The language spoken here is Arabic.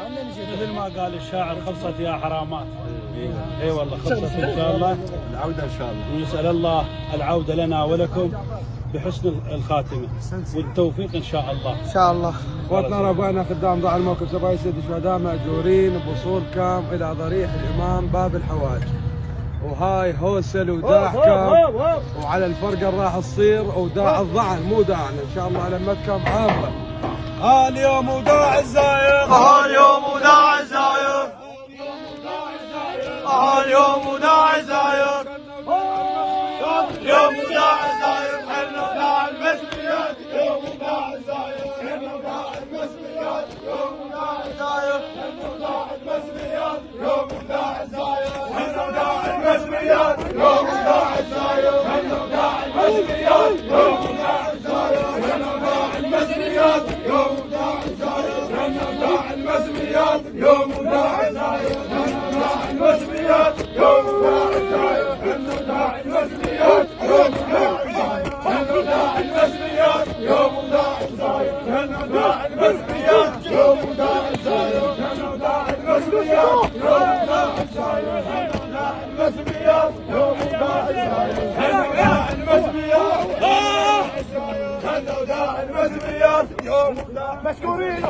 مثل ما قال الشاعر خلصت يا حرامات. اي والله خلصت ان شاء الله. العودة ان شاء الله. ونسأل الله العودة لنا ولكم بحسن الخاتمة والتوفيق ان شاء الله. ان شاء الله. اخواتنا ربعنا خدام ضاع الموقف زباين سيد الشهداء مأجورين بوصول كام الى ضريح الامام باب الحواج، وهاي هوسل وداع كام، وعلى الفرقه راح تصير وداع الضعن مو داعنا ان شاء الله على مكه عامره. اليوم وداع الزاير، اليوم وداع الزاير، اليوم وداع الزاير، اليوم وداع الزاير، حنا وداع المسؤوليات، اليوم وداع الزاير، حنا وداع المسؤوليات، اليوم وداع الزاير، حنا وداع المسؤوليات، اليوم وداع الزاير، حنا وداع المسؤوليات، اليوم وداع الزاير، حنا وداع المسؤوليات، اليوم وداع الزاير، حنا وداع المسؤوليات، اليوم وداع الزاير، حنا وداع المسؤوليات، اليوم وداع الزاير، حنا وداع المسؤوليات، اليوم وداع الزاير، حنا وداع المسؤوليات، اليوم وداع الزاير، حنا وداع المسؤوليات، اليوم وداع الزاير، حنا وداع المسؤوليات، اليوم وداع الزاير، حنا وداع المسؤوليات، اليوم وداع الزاير، حنا وداع المسؤوليات، اليوم وداع الزاير، حنا وداع المسؤوليات، حنا وداع المسؤوليات، اليوم وداع مشكورين.